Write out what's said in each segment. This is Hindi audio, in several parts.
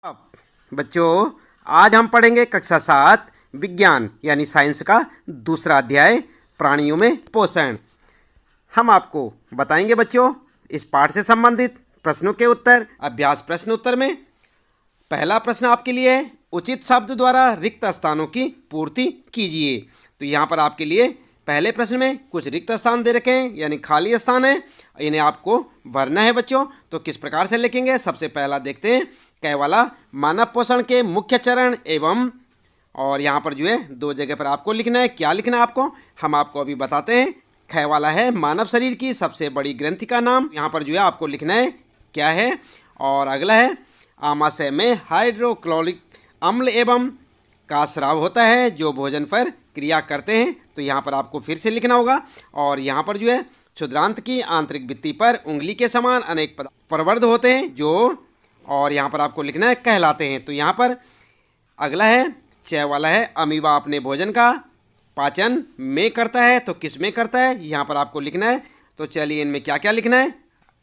अब बच्चों, आज हम पढ़ेंगे कक्षा 7 विज्ञान यानी साइंस का दूसरा अध्याय प्राणियों में पोषण। हम आपको बताएंगे बच्चों इस पाठ से संबंधित प्रश्नों के उत्तर। अभ्यास प्रश्न उत्तर में पहला प्रश्न आपके लिए है, उचित शब्द द्वारा रिक्त स्थानों की पूर्ति कीजिए। तो यहाँ पर आपके लिए पहले प्रश्न में कुछ रिक्त स्थान दे रखे हैं यानी खाली स्थान है, इन्हें आपको भरना है बच्चों। तो किस प्रकार से लिखेंगे, सबसे पहला देखते हैं क वाला मानव पोषण के मुख्य चरण एवं, और यहाँ पर जो है दो जगह पर आपको लिखना है। क्या लिखना है आपको, हम आपको अभी बताते हैं। ख वाला है मानव शरीर की सबसे बड़ी ग्रंथि का नाम, यहाँ पर जो है आपको लिखना है क्या है। और अगला है आमाशय में हाइड्रोक्लोरिक अम्ल एवं का स्राव होता है जो भोजन पर क्रिया करते हैं। तो यहाँ पर आपको फिर से लिखना होगा। और यहाँ पर जो है क्षुद्रांत की आंतरिक भित्ति पर उंगली के समान अनेक प्रवर्ध होते हैं जो, और यहाँ पर आपको लिखना है कहलाते हैं। तो यहाँ पर अगला है च वाला है अमीबा अपने भोजन का पाचन में करता है। तो किस में करता है, यहाँ पर आपको लिखना है। तो चलिए इनमें क्या क्या लिखना है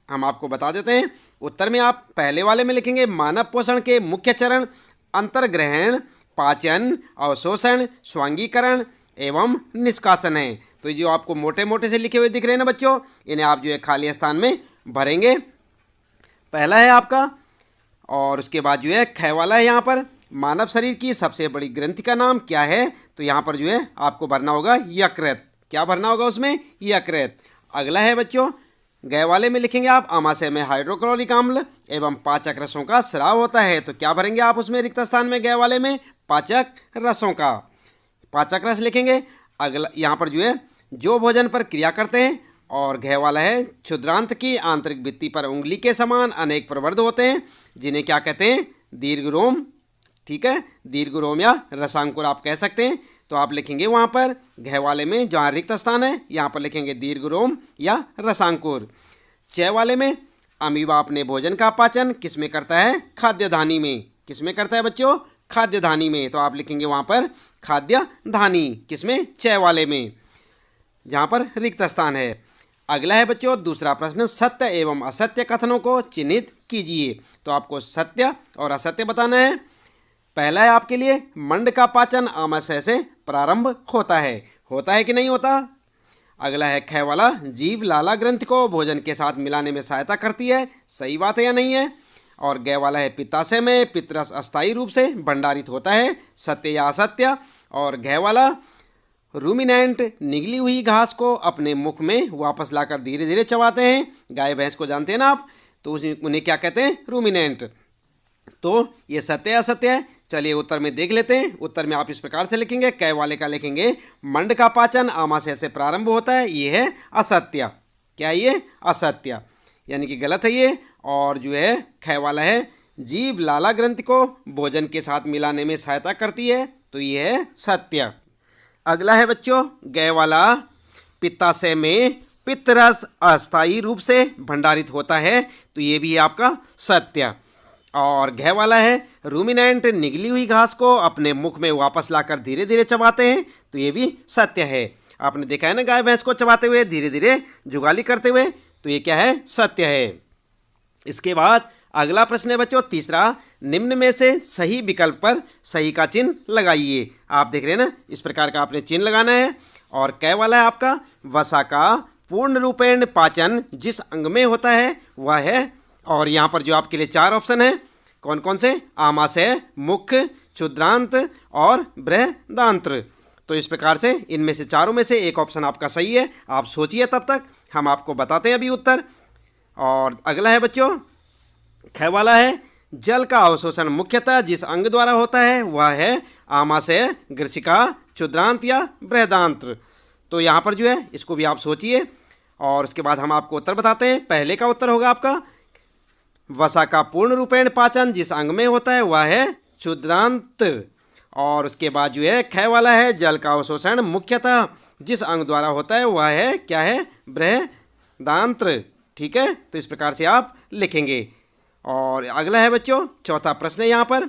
हम आपको बता देते हैं। उत्तर में आप पहले वाले में लिखेंगे मानव पोषण के मुख्य चरण अंतर्ग्रहण, पाचन, अवशोषण, स्वांगीकरण एवं निष्कासन है। तो ये जो आपको मोटे मोटे से लिखे हुए दिख रहे हैं ना बच्चों, इन्हें आप जो है खाली स्थान में भरेंगे। पहला है आपका, और उसके बाद जो है ख वाला है यहाँ पर मानव शरीर की सबसे बड़ी ग्रंथि का नाम क्या है। तो यहाँ पर जो है आपको भरना होगा यकृत। क्या भरना होगा उसमें, यकृत। अगला है बच्चों ग वाले में लिखेंगे आप आमाशय में हाइड्रोक्लोरिक अम्ल एवं पाचक रसों का स्राव होता है। तो क्या भरेंगे आप उसमें रिक्त स्थान में ग वाले में, पाचक रसों का, पाचक रस लिखेंगे। अगला यहाँ पर जो है जो भोजन पर क्रिया करते हैं। और घ वाला है क्षुद्रांत की आंतरिक भित्ति पर उंगली के समान अनेक प्रवर्ध होते हैं जिन्हें क्या कहते हैं, दीर्घरोम। ठीक है, दीर्घरोम या रसांकुर आप कह सकते हैं। तो आप लिखेंगे वहाँ पर घ वाले में जहाँ रिक्त स्थान है यहाँ पर लिखेंगे दीर्घरोम या रसांकुर। च वाले में अमीबा अपने भोजन का पाचन किस में करता है, खाद्यधानी में। किस में करता है बच्चों, खाद्यधानी में। तो आप लिखेंगे वहाँ पर खाद्यधानी, किसमें, च वाले में, जहाँ पर रिक्त स्थान है। अगला है बच्चों दूसरा प्रश्न, सत्य एवं असत्य कथनों को चिन्हित कीजिए। तो आपको सत्य और असत्य बताना है। पहला है आपके लिए मंड का पाचन आमाशय से प्रारंभ होता है कि नहीं होता। अगला है ख वाला जीभ लाला ग्रंथि को भोजन के साथ मिलाने में सहायता करती है, सही बात है या नहीं है। और ग वाला है पित्ताशय में पित्तरस अस्थायी रूप से भंडारित होता है, सत्य या असत्य। और घ वाला रूमिनेंट निगली हुई घास को अपने मुख में वापस लाकर धीरे धीरे चबाते हैं। गाय भैंस को जानते हैं ना आप, तो उन्हें क्या कहते हैं, रूमिनेंट। तो ये सत्य या असत्य है। चलिए उत्तर में देख लेते हैं। उत्तर में आप इस प्रकार से लिखेंगे, क वाले का लिखेंगे मंड का पाचन आमाशय से प्रारंभ होता है, ये है असत्य। क्या ये, असत्य, यानी कि गलत है ये। और जो है ख वाला है जीभ लाला ग्रंथि को भोजन के साथ मिलाने में सहायता करती है, तो ये है सत्य। अगला है बच्चों ग वाला पित्ताशय में पित्तरस अस्थायी रूप से भंडारित होता है, तो ये भी है आपका सत्य। और घ वाला है रूमिनेंट निगली हुई घास को अपने मुख में वापस लाकर धीरे धीरे चबाते हैं, तो ये भी सत्य है। आपने देखा है ना गाय भैंस को चबाते हुए, धीरे धीरे जुगाली करते हुए, तो ये क्या है, सत्य है। इसके बाद अगला प्रश्न है बच्चों तीसरा, निम्न में से सही विकल्प पर सही का चिन्ह लगाइए। आप देख रहे हैं ना, इस प्रकार का आपने चिन्ह लगाना है। और क वाला है आपका वसा का पूर्ण रूपेण पाचन जिस अंग में होता है वह है, और यहाँ पर जो आपके लिए 4 ऑप्शन है, कौन कौन से, आमाशय, मुख्य, क्षुद्रांत और बृहदांत्र। तो इस प्रकार से इनमें से चारों में से एक ऑप्शन आपका सही है। आप सोचिए, तब तक हम आपको बताते हैं अभी उत्तर। और अगला है बच्चों ख वाला है जल का अवशोषण मुख्यतः जिस अंग द्वारा होता है वह है आमाशय, ग्रसिका, क्षुद्रांत या बृहदांत्र। तो यहाँ पर जो है इसको भी आप सोचिए और उसके बाद हम आपको उत्तर बताते हैं। पहले का उत्तर होगा आपका वसा का पूर्ण रूपेण पाचन जिस अंग में होता है वह है क्षुद्रांत। और उसके बाद जो है ख वाला है जल का अवशोषण मुख्यतः जिस अंग द्वारा होता है वह है, क्या है, बृहदांत्र। ठीक है, तो इस प्रकार से आप लिखेंगे। और अगला है बच्चों चौथा प्रश्न है यहाँ पर,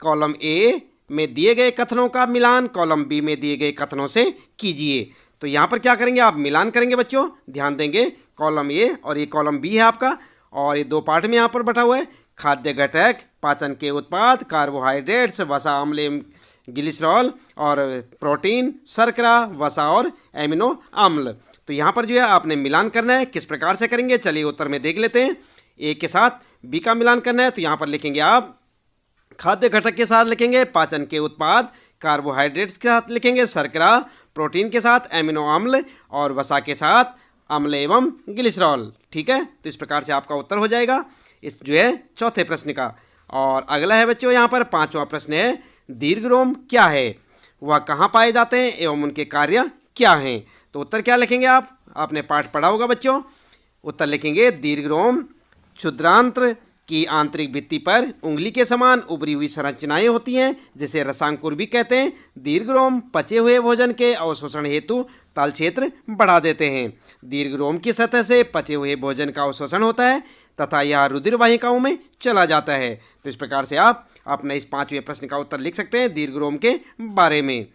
कॉलम ए में दिए गए कथनों का मिलान कॉलम बी में दिए गए कथनों से कीजिए। तो यहाँ पर क्या करेंगे, आप मिलान करेंगे बच्चों, ध्यान देंगे। कॉलम ए और ये कॉलम बी है आपका, और ये 2 पार्ट में यहाँ पर बटा हुआ है। खाद्य घटक, पाचन के उत्पाद, कार्बोहाइड्रेट्स, वसा, अम्ल, ग्लिसरॉल, और प्रोटीन, शर्करा, वसा और एमिनो अम्ल। तो यहाँ पर जो है आपने मिलान करना है। किस प्रकार से करेंगे चलिए उत्तर में देख लेते हैं। ए के साथ बी का मिलान करना है, तो यहाँ पर लिखेंगे आप खाद्य घटक के साथ लिखेंगे पाचन के उत्पाद, कार्बोहाइड्रेट्स के साथ लिखेंगे शर्करा, प्रोटीन के साथ एमिनो अम्ल और वसा के साथ अम्ल एवं ग्लिसरॉल। ठीक है, तो इस प्रकार से आपका उत्तर हो जाएगा इस जो है चौथे प्रश्न का। और अगला है बच्चों यहाँ पर पांचवा प्रश्न है, दीर्घरोम क्या है, वह कहाँ पाए जाते हैं एवं उनके कार्य क्या हैं। तो उत्तर क्या लिखेंगे आप, आपने पाठ पढ़ा होगा बच्चों। उत्तर लिखेंगे दीर्घरोम क्षुद्रांत्र की आंतरिक भित्ति पर उंगली के समान उभरी हुई संरचनाएं होती हैं, जिसे रसांकुर भी कहते हैं। दीर्घरोम पचे हुए भोजन के अवशोषण हेतु तल क्षेत्र बढ़ा देते हैं। दीर्घरोम की सतह से पचे हुए भोजन का अवशोषण होता है तथा यह रुधिर वाहिकाओं में चला जाता है। तो इस प्रकार से आप अपने इस पांचवें प्रश्न का उत्तर लिख सकते हैं दीर्घरोम के बारे में।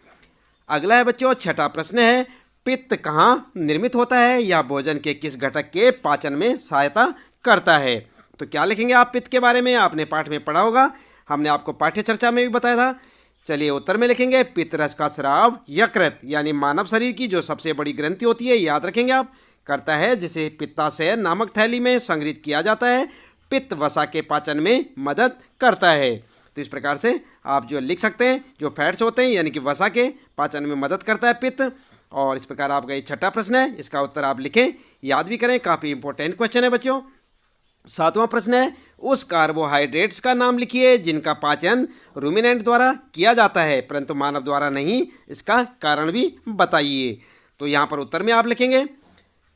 अगला है बच्चों छठा प्रश्न है, पित्त कहाँ निर्मित होता है या भोजन के किस घटक के पाचन में सहायता करता है। तो क्या लिखेंगे आप पित्त के बारे में, आपने पाठ में पढ़ा होगा, हमने आपको पाठ्य चर्चा में भी बताया था। चलिए उत्तर में लिखेंगे पित्त रस का स्राव यकृत यानी मानव शरीर की जो सबसे बड़ी ग्रंथि होती है, याद रखेंगे आप, करता है, जिसे पित्ताशय नामक थैली में संग्रहित किया जाता है। पित्त वसा के पाचन में मदद करता है। तो इस प्रकार से आप जो लिख सकते हैं, जो फैट्स होते हैं यानी कि वसा के पाचन में मदद करता है पित्त। और इस प्रकार आपका ये छठा प्रश्न है, इसका उत्तर आप लिखें, याद भी करें, काफ़ी इंपॉर्टेंट क्वेश्चन है बच्चों। सातवां प्रश्न है, उस कार्बोहाइड्रेट्स का नाम लिखिए जिनका पाचन रूमिनेंट द्वारा किया जाता है परंतु मानव द्वारा नहीं, इसका कारण भी बताइए। तो यहाँ पर उत्तर में आप लिखेंगे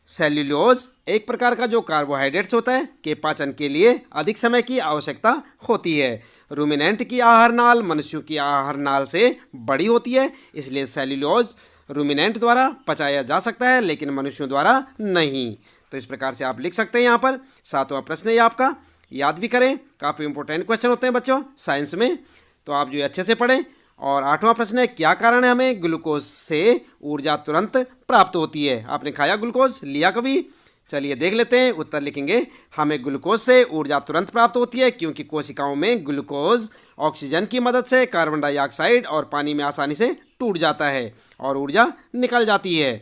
सेल्यूलोज एक प्रकार का जो कार्बोहाइड्रेट्स होता है के पाचन के लिए अधिक समय की आवश्यकता होती है। रूमिनेंट की आहार नाल मनुष्यों की आहार नाल से बड़ी होती है, इसलिए सेल्यूलोज रूमिनेंट द्वारा पचाया जा सकता है लेकिन मनुष्यों द्वारा नहीं। तो इस प्रकार से आप लिख सकते हैं यहाँ पर। सातवां प्रश्न है आपका, याद भी करें, काफ़ी इंपॉर्टेंट क्वेश्चन होते हैं बच्चों साइंस में, तो आप जो अच्छे से पढ़ें। और आठवां प्रश्न है, क्या कारण है हमें ग्लूकोज से ऊर्जा तुरंत प्राप्त होती है। आपने खाया ग्लूकोज, लिया कभी, चलिए देख लेते हैं। उत्तर लिखेंगे हमें ग्लूकोज से ऊर्जा तुरंत प्राप्त होती है क्योंकि कोशिकाओं में ग्लूकोज ऑक्सीजन की मदद से कार्बन डाइऑक्साइड और पानी में आसानी से टूट जाता है और ऊर्जा निकल जाती है।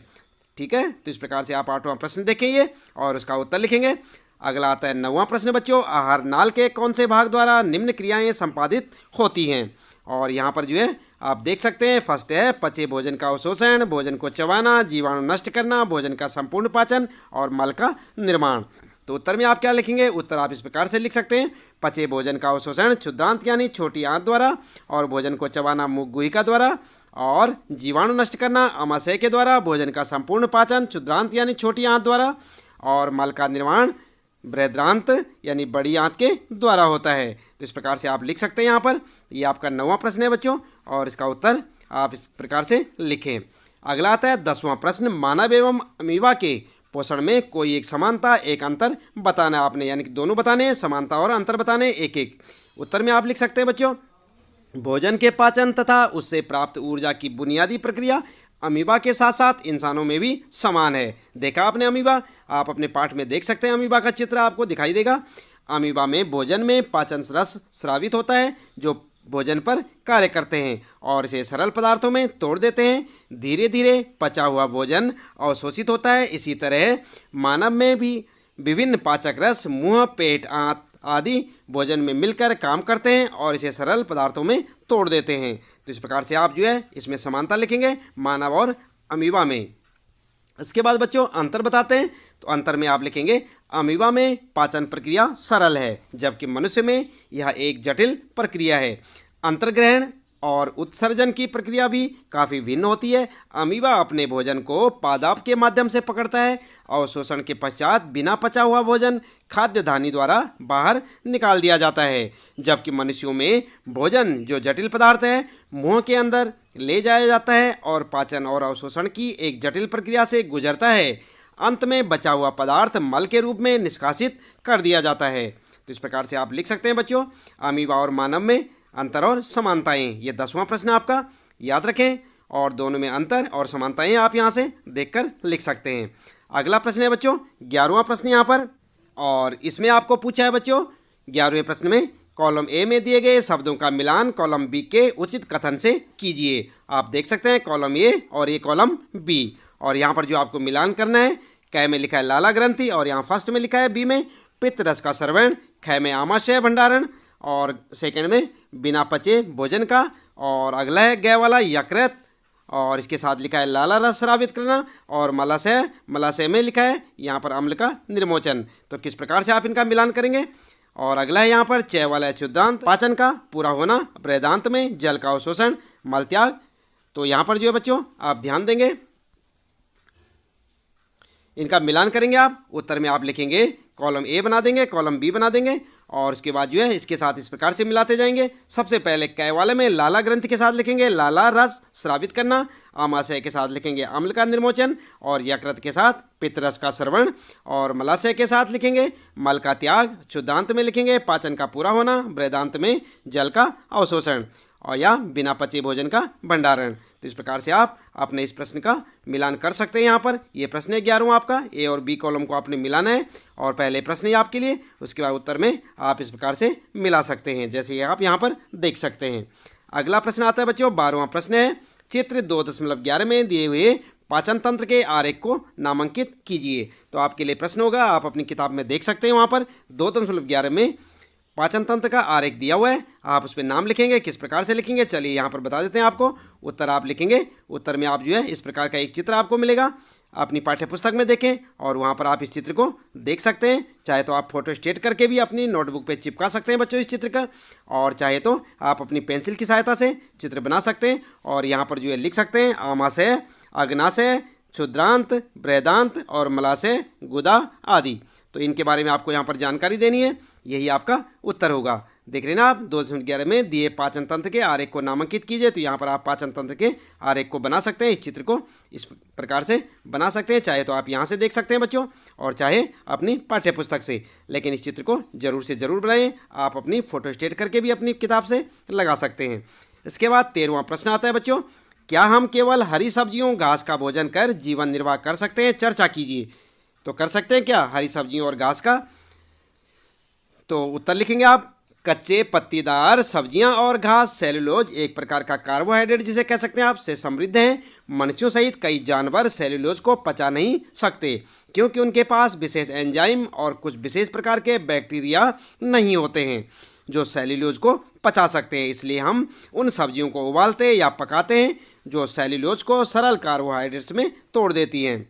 ठीक है, तो इस प्रकार से आप आठवां प्रश्न देखेंगे और उसका उत्तर लिखेंगे। अगला आता है नौवां प्रश्न बच्चों, आहार नाल के कौन से भाग द्वारा निम्न क्रियाएं संपादित होती हैं। और यहाँ पर जो है आप देख सकते हैं, फर्स्ट है पचे भोजन का अवशोषण, भोजन को चबाना, जीवाणु नष्ट करना, भोजन का संपूर्ण पाचन और मल का निर्माण। तो उत्तर में आप क्या लिखेंगे, उत्तर आप इस प्रकार से लिख सकते हैं, पचे भोजन का अवशोषण क्षुद्रांत यानी छोटी आंत द्वारा, और भोजन को चबाना मुख गुहिका द्वारा, और जीवाणु नष्ट करना अमाशय के द्वारा, भोजन का संपूर्ण पाचन क्षुद्रांत यानी छोटी आंत द्वारा, और मल का निर्माण बृहदांत यानी बड़ी आंत के द्वारा होता है। तो इस प्रकार से आप लिख सकते हैं यहाँ पर। ये आपका नौवां प्रश्न है बच्चों और इसका उत्तर आप इस प्रकार से लिखें। अगला आता है 10वां प्रश्न, मानव एवं अमीबा के पोषण में कोई एक समानता एक अंतर बताना है आपने, यानी कि दोनों बताने हैं, समानता और अंतर बताने एक एक। उत्तर में आप लिख सकते हैं बच्चों, भोजन के पाचन तथा उससे प्राप्त ऊर्जा की बुनियादी प्रक्रिया अमीबा के साथ साथ इंसानों में भी समान है। देखा आपने अमीबा, आप अपने पाठ में देख सकते हैं, अमीबा का चित्र आपको दिखाई देगा। अमीबा में भोजन में पाचन रस स्रावित होता है जो भोजन पर कार्य करते हैं और इसे सरल पदार्थों में तोड़ देते हैं। धीरे धीरे पचा हुआ भोजन अवशोषित होता है। इसी तरह मानव में भी विभिन्न पाचक रस मुंह, पेट, आंत आदि भोजन में मिलकर काम करते हैं और इसे सरल पदार्थों में तोड़ देते हैं। तो इस प्रकार से आप जो है इसमें समानता लिखेंगे मानव और अमीबा में। इसके बाद बच्चों अंतर बताते हैं, तो अंतर में आप लिखेंगे अमीबा में पाचन प्रक्रिया सरल है जबकि मनुष्य में यह एक जटिल प्रक्रिया है। अंतर्ग्रहण और उत्सर्जन की प्रक्रिया भी काफ़ी भिन्न होती है। अमीबा अपने भोजन को पादप के माध्यम से पकड़ता है और शोषण के पश्चात बिना पचा हुआ भोजन खाद्य धानी द्वारा बाहर निकाल दिया जाता है, जबकि मनुष्यों में भोजन जो जटिल पदार्थ है मुंह के अंदर ले जाया जाता है और पाचन और अवशोषण की एक जटिल प्रक्रिया से गुजरता है। अंत में बचा हुआ पदार्थ मल के रूप में निष्कासित कर दिया जाता है। तो इस प्रकार से आप लिख सकते हैं बच्चों अमीबा और मानव में अंतर और समानताएं। ये 10वां प्रश्न आपका, याद रखें, और दोनों में अंतर और समानताएं आप यहाँ से देखकर लिख सकते हैं। अगला प्रश्न है बच्चों 11वां प्रश्न यहाँ पर, और इसमें आपको पूछा है बच्चों 11वें प्रश्न में कॉलम ए में दिए गए शब्दों का मिलान कॉलम बी के उचित कथन से कीजिए। आप देख सकते हैं कॉलम ए और ये कॉलम बी, और यहाँ पर जो आपको मिलान करना है, क में लिखा है लाला ग्रंथि और यहाँ फर्स्ट में लिखा है बी में पित्त रस का श्रवण, ख में आमाशय भंडारण और सेकंड में बिना पचे भोजन का, और अगला है ग वाला यकृत और इसके साथ लिखा है लाला रस स्रावित करना, और मलाशय में लिखा है यहाँ पर अम्ल का निर्मोचन। तो किस प्रकार से आप इनका मिलान करेंगे। और अगला है यहाँ पर च वाला है क्षुद्रांत, पाचन का पूरा होना, बृहदांत में जल का अवशोषण, मलत्याग। तो यहाँ पर जो है बच्चों आप ध्यान देंगे, इनका मिलान करेंगे आप। उत्तर में आप लिखेंगे कॉलम ए बना देंगे, कॉलम बी बना देंगे और उसके बाद जो है इसके साथ इस प्रकार से मिलाते जाएंगे। सबसे पहले क वाले में लाला ग्रंथि के साथ लिखेंगे लाला रस स्रावित करना, आमाशय के साथ लिखेंगे अम्ल का निर्मोचन और यकृत के साथ पित्त रस का श्रवण, और मलाशय के साथ लिखेंगे मल का त्याग, क्षुद्रांत में लिखेंगे पाचन का पूरा होना, बृहदांत में जल का अवशोषण और या बिना पचे भोजन का भंडारण। तो इस प्रकार से आप अपने इस प्रश्न का मिलान कर सकते हैं। यहाँ पर ये प्रश्न है 11वां आपका, ए और बी कॉलम को आपने मिलाना है और पहले प्रश्न है आपके लिए, उसके बाद उत्तर में आप इस प्रकार से मिला सकते हैं, जैसे ये आप यहाँ पर देख सकते हैं। अगला प्रश्न आता है बच्चों 12वां प्रश्न है, चित्र 2.11 में दिए हुए पाचन तंत्र के आरेख को नामांकित कीजिए। तो आपके लिए प्रश्न होगा, आप अपनी किताब में देख सकते हैं, वहाँ पर 2.11 में पाचन तंत्र का आरेख दिया हुआ है, आप उस पर नाम लिखेंगे। किस प्रकार से लिखेंगे चलिए यहाँ पर बता देते हैं आपको। उत्तर आप लिखेंगे, उत्तर में आप जो है इस प्रकार का एक चित्र आपको मिलेगा, अपनी पाठ्य पुस्तक में देखें और वहाँ पर आप इस चित्र को देख सकते हैं। चाहे तो आप फोटो स्टेट करके भी अपनी नोटबुक पे चिपका सकते हैं बच्चों इस चित्र का, और चाहे तो आप अपनी पेंसिल की सहायता से चित्र बना सकते हैं और यहाँ पर जो है लिख सकते हैं आमाशय, अग्नाशय, क्षुद्रांत, बृहदांत और मलाशय, गुदा आदि। तो इनके बारे में आपको यहाँ पर जानकारी देनी है, यही आपका उत्तर होगा। देख रहे हैं ना आप 2.11 में दिए पाचन तंत्र के आरेख को नामांकित कीजिए। तो यहाँ पर आप पाचन तंत्र के आरेख को बना सकते हैं, इस चित्र को इस प्रकार से बना सकते हैं। चाहे तो आप यहाँ से देख सकते हैं बच्चों और चाहे अपनी पाठ्य पुस्तक से, लेकिन इस चित्र को जरूर से ज़रूर बनाएं। आप अपनी फोटो स्टेट करके भी अपनी किताब से लगा सकते हैं। इसके बाद 13वां प्रश्न आता है बच्चों, क्या हम केवल हरी सब्जियों घास का भोजन कर जीवन निर्वाह कर सकते हैं, चर्चा कीजिए। तो कर सकते हैं क्या हरी सब्जियों और घास का। तो उत्तर लिखेंगे आप, कच्चे पत्तीदार सब्जियां और घास सेलुलोज एक प्रकार का कार्बोहाइड्रेट जिसे कह सकते हैं आप से समृद्ध हैं। मनुष्यों सहित कई जानवर सेलुलोज को पचा नहीं सकते क्योंकि उनके पास विशेष एंजाइम और कुछ विशेष प्रकार के बैक्टीरिया नहीं होते हैं जो सेलुलोज को पचा सकते हैं। इसलिए हम उन सब्जियों को उबालते या पकाते हैं जो सेलुलोज को सरल कार्बोहाइड्रेट्स में तोड़ देती हैं।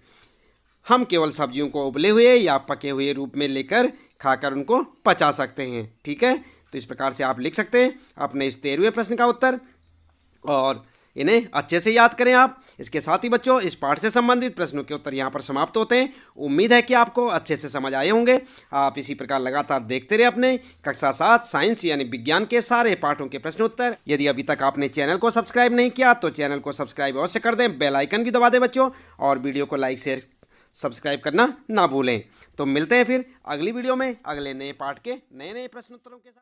हम केवल सब्जियों को उबले हुए या पके हुए रूप में लेकर खाकर उनको पचा सकते हैं। ठीक है, तो इस प्रकार से आप लिख सकते हैं अपने इस 13वें प्रश्न का उत्तर और इन्हें अच्छे से याद करें आप। इसके साथ ही बच्चों इस पाठ से संबंधित प्रश्नों के उत्तर यहाँ पर समाप्त होते हैं। उम्मीद है कि आपको अच्छे से समझ आए होंगे। आप इसी प्रकार लगातार देखते रहे अपने कक्षा 7 साइंस यानी विज्ञान के सारे पाठों के प्रश्न उत्तर। यदि अभी तक आपने चैनल को सब्सक्राइब नहीं किया तो चैनल को सब्सक्राइब अवश्य कर दें, बेल आइकन भी दबा दें बच्चों, और वीडियो को लाइक शेयर सब्सक्राइब करना ना भूलें। तो मिलते हैं फिर अगली वीडियो में अगले नए पाठ के नए प्रश्न उत्तरों के साथ।